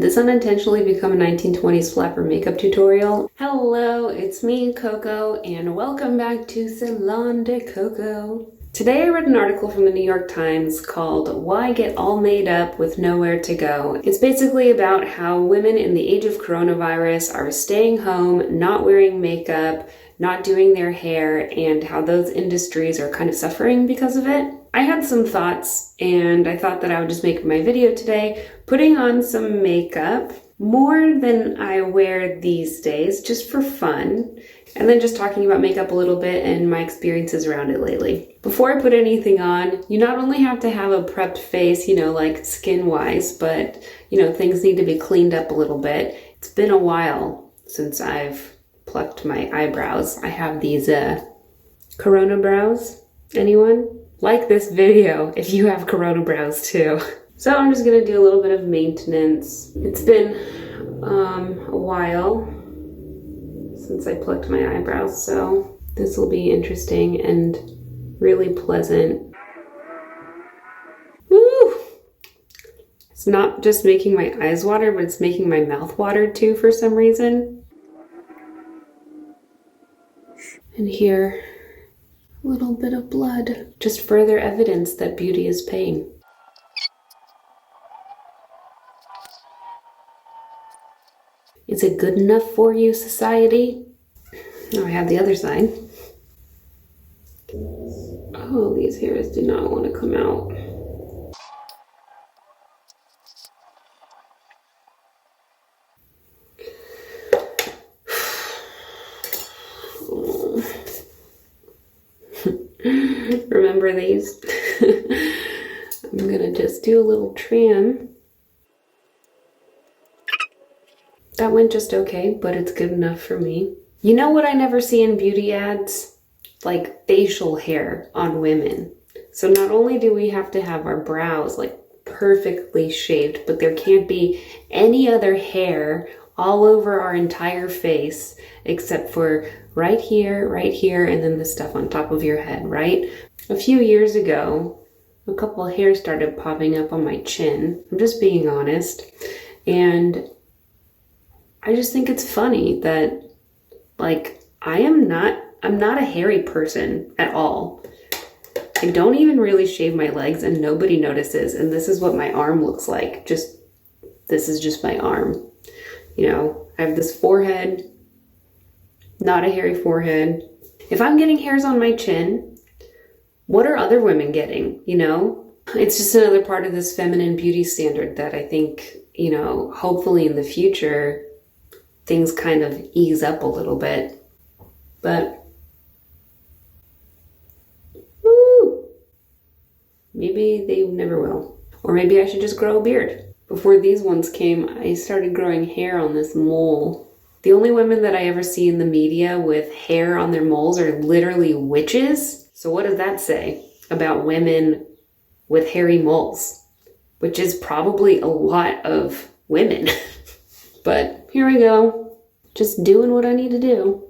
this unintentionally become a 1920s flapper makeup tutorial? Hello, it's me, Coco, and welcome back to Salon de Coco. Today I read an article from the New York Times called Why Get All Made Up with Nowhere to Go. It's basically about how women in the age of coronavirus are staying home, not wearing makeup, not doing their hair, and how those industries are kind of suffering because of it. I had some thoughts, and I thought that I would just make my video today putting on some makeup, more than I wear these days, just for fun, and then just talking about makeup a little bit and my experiences around it lately. Before I put anything on, you not only have to have a prepped face, like skin-wise, but, things need to be cleaned up a little bit. It's been a while since I've plucked my eyebrows. I have these Corona brows. Anyone? Like this video if you have Corona brows too. So I'm just gonna do a little bit of maintenance. It's been a while since I plucked my eyebrows, so this will be interesting and really pleasant. Woo! It's not just making my eyes water, but it's making my mouth water too for some reason. And here, a little bit of blood. Just further evidence that beauty is pain. Is it good enough for you, society? Now I have the other side. Oh, these hairs do not want to come out. Remember these? I'm gonna just do a little trim. That went just okay, but it's good enough for me. You know what I never see in beauty ads? Like facial hair on women. So not only do we have to have our brows like perfectly shaved, but there can't be any other hair all over our entire face except for right here, and then the stuff on top of your head, right? A few years ago, a couple of hairs started popping up on my chin. I'm just being honest. And I just think it's funny that, I'm not a hairy person at all. I don't even really shave my legs and nobody notices. And this is what my arm looks like. This is just my arm. I have this forehead, not a hairy forehead. If I'm getting hairs on my chin, what are other women getting, It's just another part of this feminine beauty standard that I think, hopefully in the future, things kind of ease up a little bit. But, woo, maybe they never will. Or maybe I should just grow a beard. Before these ones came, I started growing hair on this mole. The only women that I ever see in the media with hair on their moles are literally witches. So what does that say about women with hairy moles? Which is probably a lot of women. But here we go. Just doing what I need to do.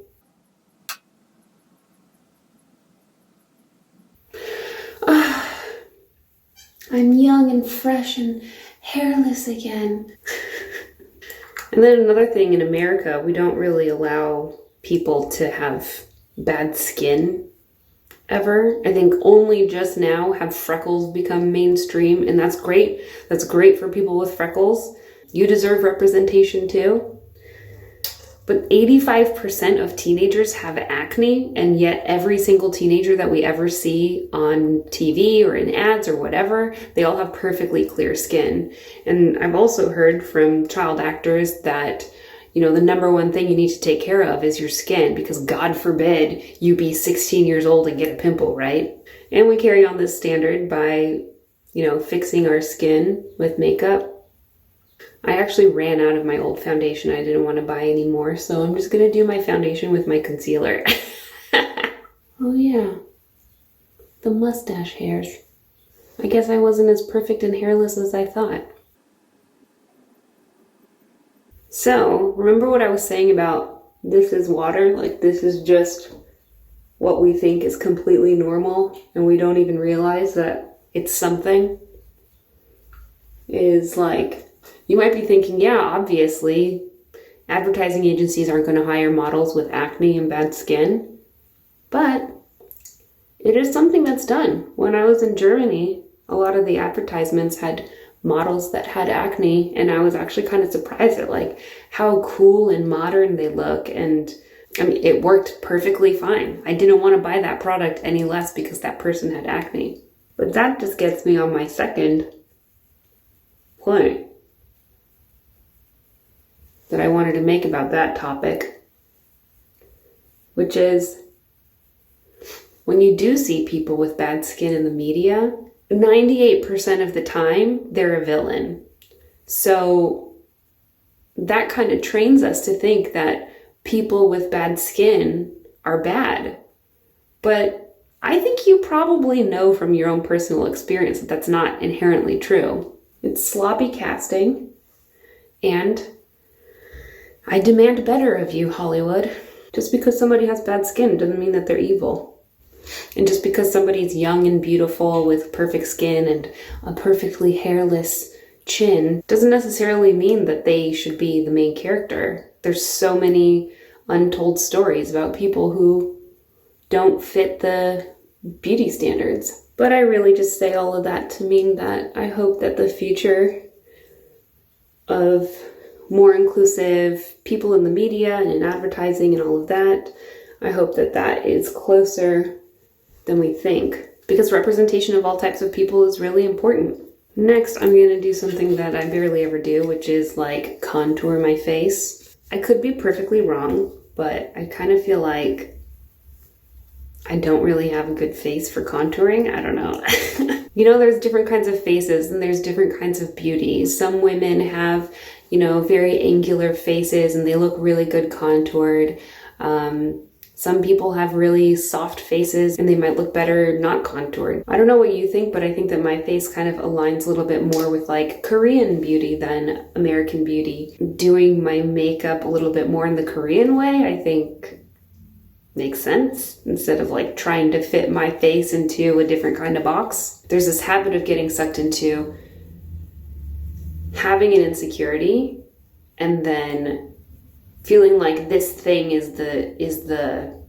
I'm young and fresh and hairless again. And then another thing, in America, we don't really allow people to have bad skin ever. I think only just now have freckles become mainstream, and that's great. That's great for people with freckles. You deserve representation too. But 85% of teenagers have acne, and yet every single teenager that we ever see on TV or in ads or whatever, they all have perfectly clear skin. And I've also heard from child actors that, the number one thing you need to take care of is your skin, because God forbid you be 16 years old and get a pimple, right? And we carry on this standard by, fixing our skin with makeup. I actually ran out of my old foundation. I didn't want to buy any more, so I'm just going to do my foundation with my concealer. Oh yeah, the mustache hairs. I guess I wasn't as perfect and hairless as I thought. So, remember what I was saying about this is water? Like, this is just what we think is completely normal, and we don't even realize that it's something. Is like, You might be thinking, yeah, obviously, advertising agencies aren't going to hire models with acne and bad skin, but it is something that's done. When I was in Germany, a lot of the advertisements had models that had acne, and I was actually kind of surprised at like how cool and modern they look. And I mean, it worked perfectly fine. I didn't want to buy that product any less because that person had acne. But that just gets me on my second point that I wanted to make about that topic, which is when you do see people with bad skin in the media, 98% of the time, they're a villain. So that kind of trains us to think that people with bad skin are bad. But I think you probably know from your own personal experience that that's not inherently true. It's sloppy casting, and I demand better of you, Hollywood. Just because somebody has bad skin doesn't mean that they're evil. And just because somebody's young and beautiful with perfect skin and a perfectly hairless chin doesn't necessarily mean that they should be the main character. There's so many untold stories about people who don't fit the beauty standards. But I really just say all of that to mean that I hope that the future of more inclusive people in the media and in advertising and all of that, I hope that that is closer than we think, because representation of all types of people is really important. Next, I'm going to do something that I barely ever do, which is like contour my face. I could be perfectly wrong, but I kind of feel like I don't really have a good face for contouring. I don't know. You know, there's different kinds of faces and there's different kinds of beauty. Some women have, you know, very angular faces and they look really good contoured. Some people have really soft faces and they might look better not contoured. I don't know what you think, but I think that my face kind of aligns a little bit more with like Korean beauty than American beauty. Doing my makeup a little bit more in the Korean way, I think makes sense, instead of like trying to fit my face into a different kind of box. There's this habit of getting sucked into having an insecurity and then feeling like this thing is the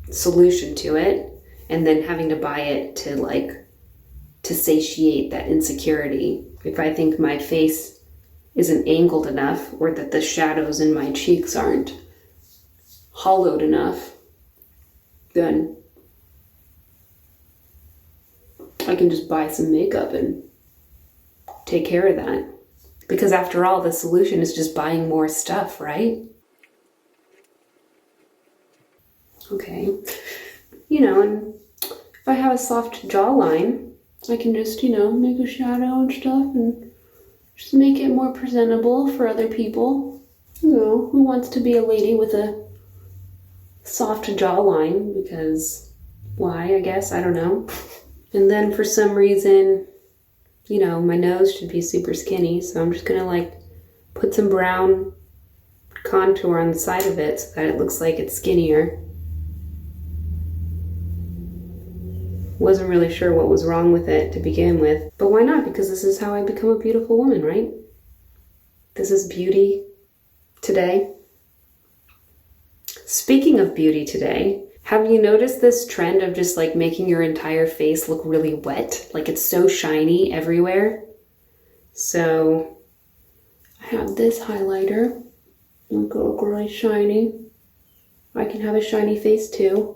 solution to it, and then having to buy it to satiate that insecurity. If I think my face isn't angled enough, or that the shadows in my cheeks aren't hollowed enough, then I can just buy some makeup and take care of that. Because after all, the solution is just buying more stuff, right? Okay, you know, and if I have a soft jawline, I can just, you know, make a shadow and stuff and just make it more presentable for other people. You know, who wants to be a lady with a soft jawline? Because why, I guess, I don't know. And then for some reason, you know, my nose should be super skinny, so I'm just gonna like put some brown contour on the side of it so that it looks like it's skinnier. Wasn't really sure what was wrong with it to begin with, but why not? Because this is how I become a beautiful woman, right? This is beauty today. Speaking of beauty today, have you noticed this trend of just like making your entire face look really wet? Like it's so shiny everywhere. So I have this highlighter. Look, it'll look really shiny. I can have a shiny face too.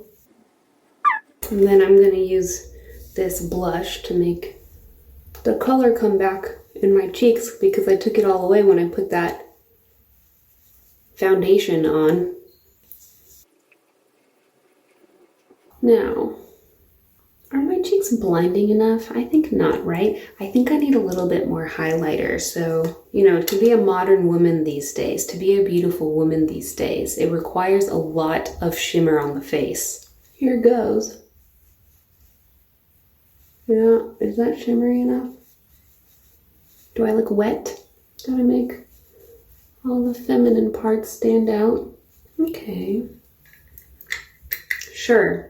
And then I'm going to use this blush to make the color come back in my cheeks, because I took it all away when I put that foundation on. Now, are my cheeks blinding enough? I think not, right? I think I need a little bit more highlighter. So, you know, to be a modern woman these days, to be a beautiful woman these days, it requires a lot of shimmer on the face. Here goes. Yeah, is that shimmery enough? Do I look wet? Gotta make all the feminine parts stand out. Okay. Sure.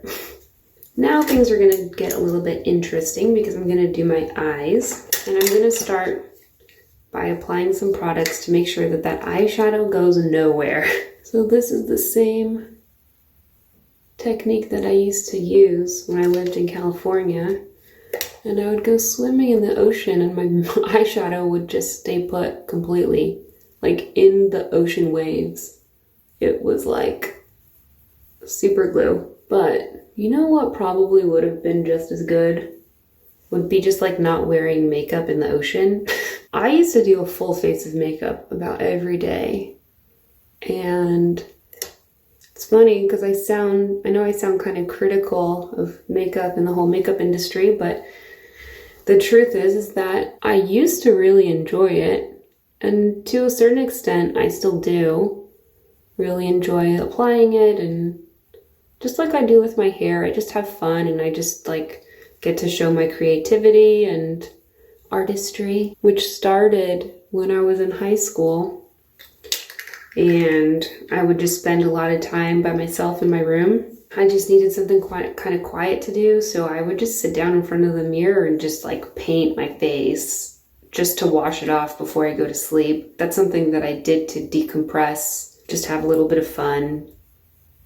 Now things are gonna get a little bit interesting because I'm gonna do my eyes, and I'm gonna start by applying some products to make sure that that eyeshadow goes nowhere. So this is the same technique that I used to use when I lived in California. And I would go swimming in the ocean and my eyeshadow would just stay put completely. Like in the ocean waves. It was like super glue. But you know what probably would have been just as good? Would be just like not wearing makeup in the ocean. I used to do a full face of makeup about every day. And it's funny because I know I sound kind of critical of makeup and the whole makeup industry, but the truth is that I used to really enjoy it. And to a certain extent, I still do really enjoy applying it. And just like I do with my hair, I just have fun and I just like get to show my creativity and artistry, which started when I was in high school. And I would just spend a lot of time by myself in my room. I just needed something kind of quiet to do, so I would just sit down in front of the mirror and just like paint my face just to wash it off before I go to sleep. That's something that I did to decompress, just have a little bit of fun,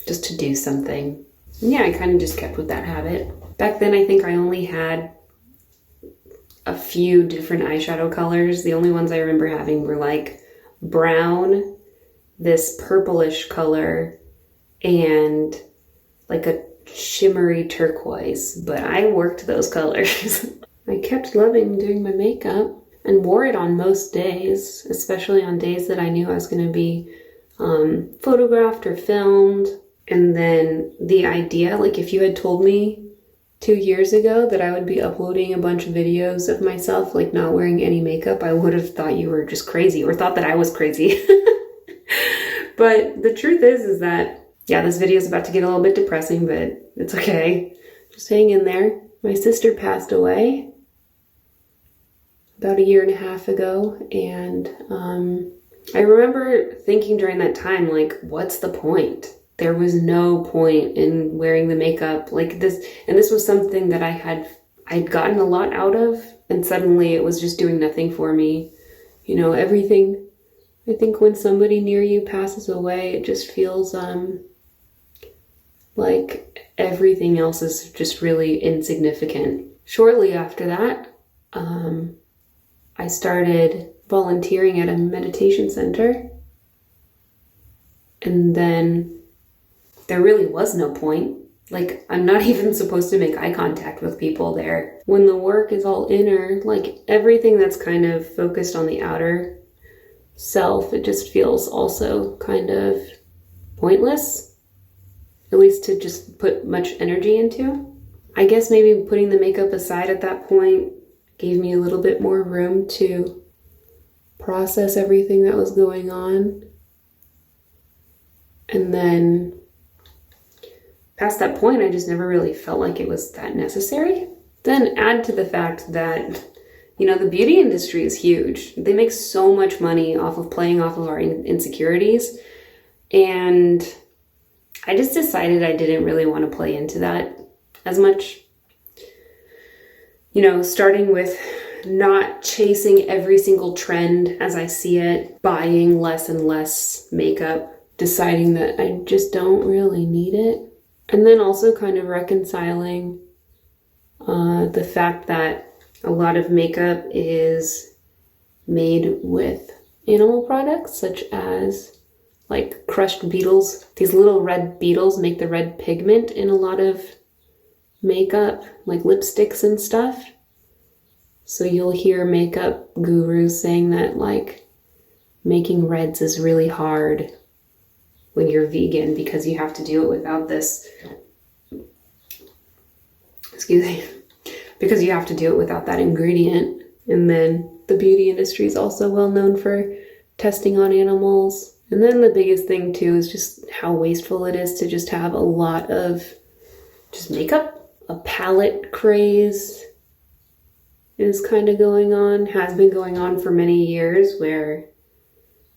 just to do something. And yeah, I kind of just kept with that habit. Back then, I think I only had a few different eyeshadow colors. The only ones I remember having were like brown, this purplish color, and like a shimmery turquoise, but I worked those colors. I kept loving doing my makeup and wore it on most days, especially on days that I knew I was going to be photographed or filmed. And then the idea, like if you had told me 2 years ago that I would be uploading a bunch of videos of myself like not wearing any makeup, I would have thought you were just crazy or thought that I was crazy. But the truth is that, yeah, this video is about to get a little bit depressing, but it's okay. Just hang in there. My sister passed away about 1.5 years ago, and I remember thinking during that time, like, what's the point? There was no point in wearing the makeup like this, and this was something that I'd gotten a lot out of, and suddenly it was just doing nothing for me. You know, everything. I think when somebody near you passes away, it just feels like everything else is just really insignificant. Shortly after that, I started volunteering at a meditation center. And then there really was no point. Like, I'm not even supposed to make eye contact with people there. When the work is all inner, like everything that's kind of focused on the outer self, it just feels also kind of pointless, at least to just put much energy into. I guess maybe putting the makeup aside at that point gave me a little bit more room to process everything that was going on. And then past that point, I just never really felt like it was that necessary. Then add to the fact that, you know, the beauty industry is huge. They make so much money off of playing off of our insecurities. And I just decided I didn't really want to play into that as much. You know, starting with not chasing every single trend as I see it, buying less and less makeup, deciding that I just don't really need it. And then also kind of reconciling the fact that a lot of makeup is made with animal products, such as like crushed beetles. These little red beetles make the red pigment in a lot of makeup, like lipsticks and stuff. So you'll hear makeup gurus saying that like making reds is really hard when you're vegan because you have to do it without this, because you have to do it without that ingredient. And then the beauty industry is also well known for testing on animals. And then the biggest thing too is just how wasteful it is to just have a lot of just makeup. A palette craze is kind of going on, has been going on for many years, where,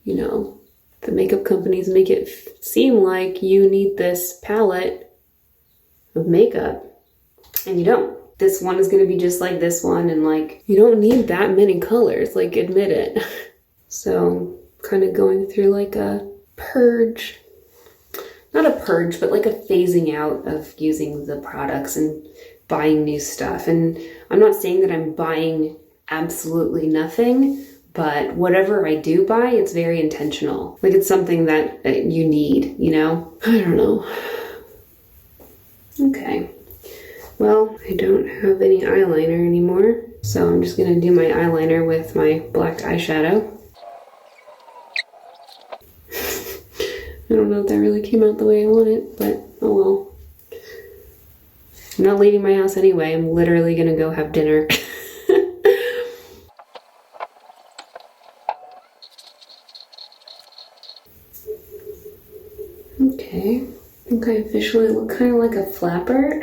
you know, the makeup companies make it seem like you need this palette of makeup, and you don't. this one is going to be just like this one, and like, you don't need that many colors, like, admit it. So kind of going through like a purge, not a purge, but like a phasing out of using the products and buying new stuff. And I'm not saying that I'm buying absolutely nothing, but whatever I do buy, it's very intentional. Like, it's something that you need, you know? I don't know. Okay. Well, I don't have any eyeliner anymore, so I'm just gonna do my eyeliner with my black eyeshadow. I don't know if that really came out the way I want it, but oh well. I'm not leaving my house anyway. I'm literally gonna go have dinner. Okay, I think I officially look kind of like a flapper.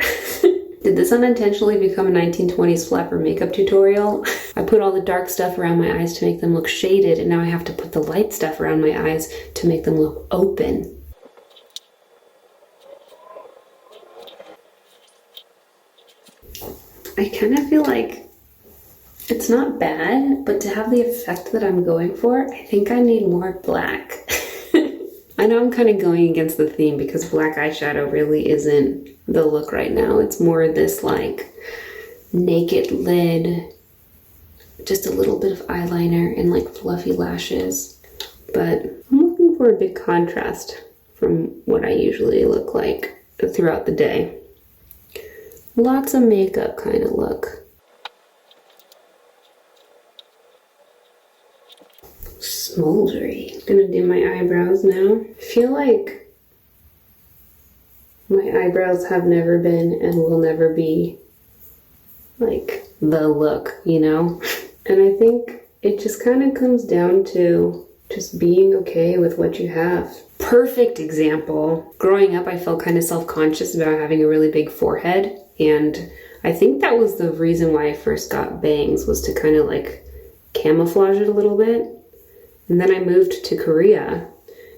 Did this unintentionally become a 1920s flapper makeup tutorial? I put all the dark stuff around my eyes to make them look shaded, and now I have to put the light stuff around my eyes to make them look open. I kind of feel like it's not bad, but to have the effect that I'm going for, I think I need more black. I know I'm kind of going against the theme because black eyeshadow really isn't the look right now. It's more this like naked lid, just a little bit of eyeliner and like fluffy lashes. But I'm looking for a big contrast from what I usually look like throughout the day. Lots of makeup kind of look. Smoldery. Gonna do my eyebrows now. I feel like my eyebrows have never been and will never be like the look, you know? And I think it just kind of comes down to just being okay with what you have. Perfect example. Growing up, I felt kind of self-conscious about having a really big forehead, and I think that was the reason why I first got bangs, was to kind of like camouflage it a little bit. And then I moved to Korea,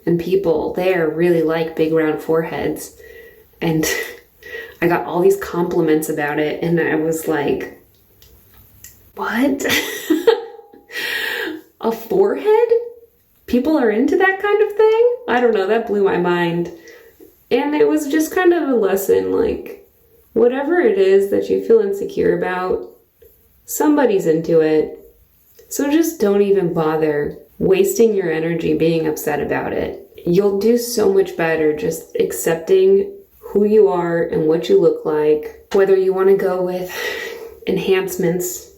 and people there really like big round foreheads. And I got all these compliments about it, and I was like, what? A forehead? People are into that kind of thing? I don't know, that blew my mind. And it was just kind of a lesson, like, whatever it is that you feel insecure about, somebody's into it. So just don't even bother wasting your energy being upset about it. You'll do so much better just accepting who you are and what you look like, whether you want to go with enhancements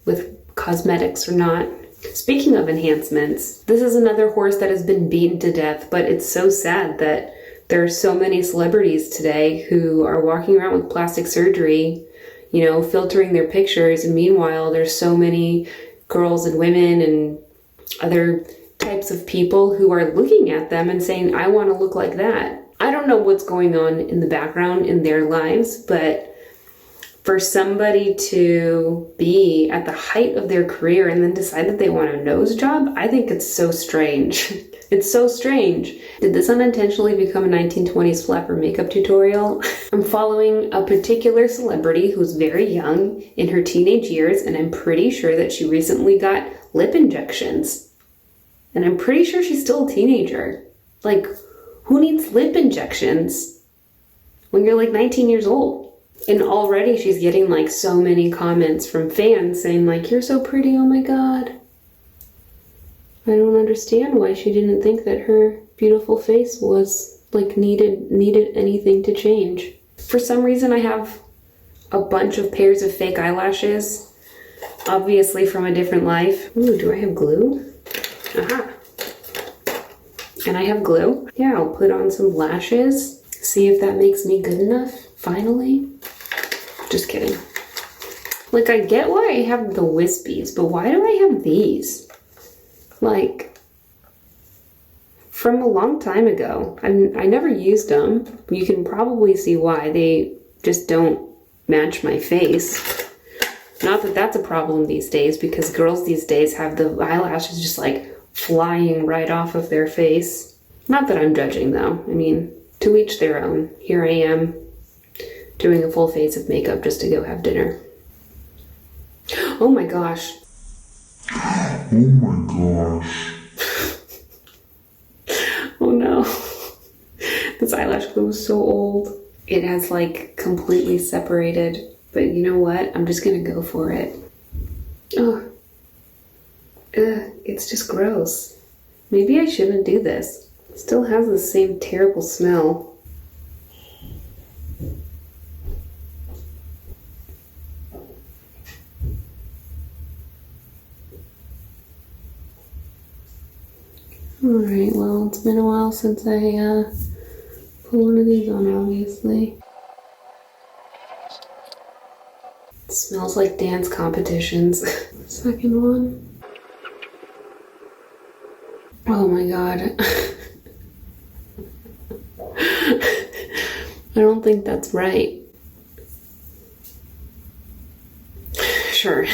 with cosmetics or not. Speaking of enhancements, this is another horse that has been beaten to death, but it's so sad that there are so many celebrities today who are walking around with plastic surgery, you know, filtering their pictures, and meanwhile there's so many girls and women and other types of people who are looking at them and saying, I want to look like that. I don't know what's going on in the background in their lives, but for somebody to be at the height of their career and then decide that they want a nose job, I think it's so strange. It's so strange. Did this unintentionally become a 1920s flapper makeup tutorial? I'm following a particular celebrity who's very young, in her teenage years, and I'm pretty sure that she recently got lip injections. And I'm pretty sure she's still a teenager. Like, who needs lip injections when you're like 19 years old? And already she's getting like so many comments from fans saying like, you're so pretty, oh my god. I don't understand why she didn't think that her beautiful face was like needed anything to change. For some reason I have a bunch of pairs of fake eyelashes, obviously from a different life. Ooh, do I have glue? Aha. And I have glue. Yeah, I'll put on some lashes, see if that makes me good enough, finally. Just kidding. Like, I get why I have the wispies, but why do I have these? Like, from a long time ago. I never used them. You can probably see why. They just don't match my face. Not that that's a problem these days, because girls these days have the eyelashes just like flying right off of their face. Not that I'm judging though. I mean, to each their own. Here I am doing a full face of makeup just to go have dinner. Oh my gosh. Oh my gosh. Oh no. This eyelash glue is so old. It has like completely separated. But you know what? I'm just gonna go for it. Oh. Ugh, it's just gross. Maybe I shouldn't do this. It still has the same terrible smell. Alright, well, it's been a while since I put one of these on, obviously. It smells like dance competitions. Second one. Oh my god. I don't think that's right. Sure.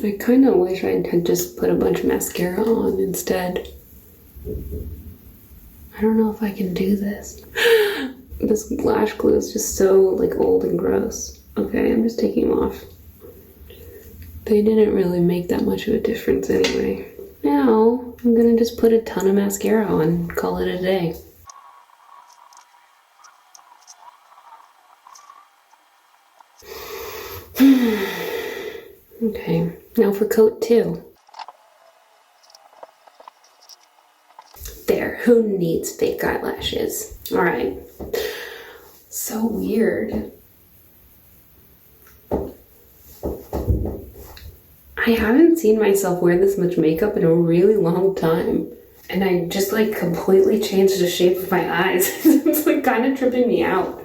I kind of wish I had just put a bunch of mascara on instead. I don't know if I can do this. This lash glue is just so like old and gross. Okay, I'm just taking them off. They didn't really make that much of a difference anyway. Now, I'm gonna just put a ton of mascara on and call it a day. Okay, now for coat 2. There, who needs fake eyelashes? Alright. So weird. I haven't seen myself wear this much makeup in a really long time. And I just like completely changed the shape of my eyes. It's like kind of tripping me out.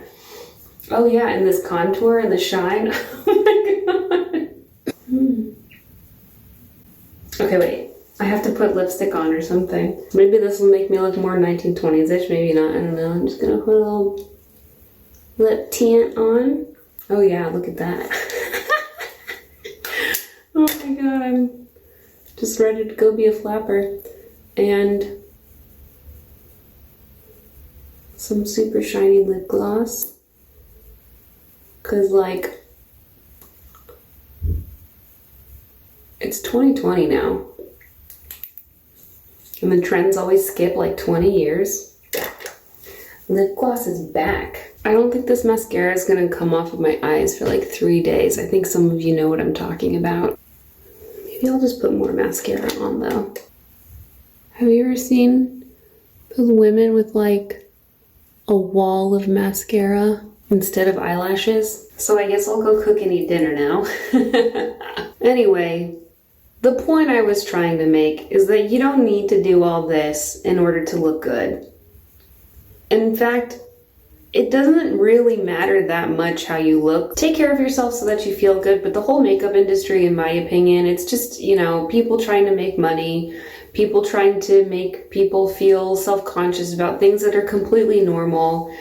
Oh yeah, and this contour and the shine. Oh my god. Okay, wait. I have to put lipstick on or something. Maybe this will make me look more 1920s-ish, maybe not, I don't know. I'm just gonna put a little lip tint on. Oh yeah, look at that. Oh my god, I'm just ready to go be a flapper. And some super shiny lip gloss. Cause like, it's 2020 now. And the trends always skip like 20 years. Lip gloss is back. I don't think this mascara is gonna come off of my eyes for like 3 days. I think some of you know what I'm talking about. Maybe I'll just put more mascara on though. Have you ever seen those women with like a wall of mascara instead of eyelashes? So I guess I'll go cook and eat dinner now. Anyway, the point I was trying to make is that you don't need to do all this in order to look good. In fact, it doesn't really matter that much how you look. Take care of yourself so that you feel good, but the whole makeup industry, in my opinion, it's just, you know, people trying to make money, people trying to make people feel self-conscious about things that are completely normal.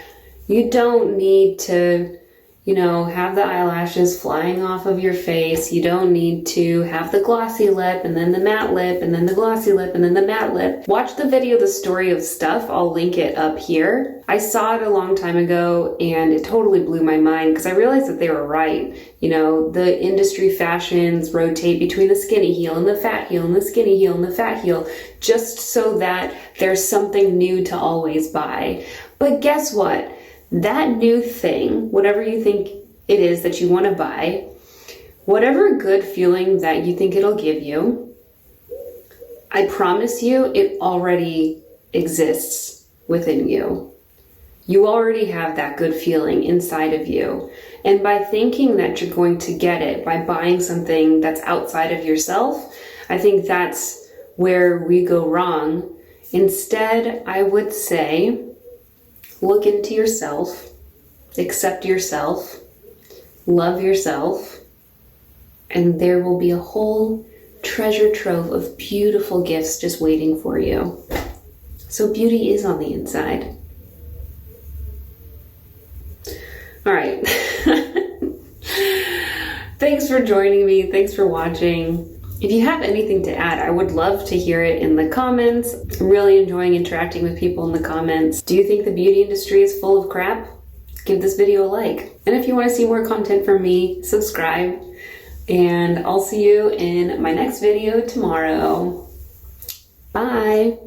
You don't need to, you know, have the eyelashes flying off of your face. You don't need to have the glossy lip and then the matte lip and then the glossy lip and then the matte lip. Watch the video, The Story of Stuff. I'll link it up here. I saw it a long time ago and it totally blew my mind because I realized that they were right. You know, the industry fashions rotate between the skinny heel and the fat heel and the skinny heel and the fat heel just so that there's something new to always buy. But guess what? That new thing, whatever you think it is that you want to buy, whatever good feeling that you think it'll give you, I promise you it already exists within you. You already have that good feeling inside of you. And by thinking that you're going to get it by buying something that's outside of yourself, I think that's where we go wrong. Instead, I would say, look into yourself, accept yourself, love yourself, and there will be a whole treasure trove of beautiful gifts just waiting for you. So beauty is on the inside. All right. Thanks for joining me. Thanks for watching. If you have anything to add, I would love to hear it in the comments. I'm really enjoying interacting with people in the comments. Do you think the beauty industry is full of crap? give this video a like. And if you want to see more content from me, subscribe. And I'll see you in my next video tomorrow. Bye.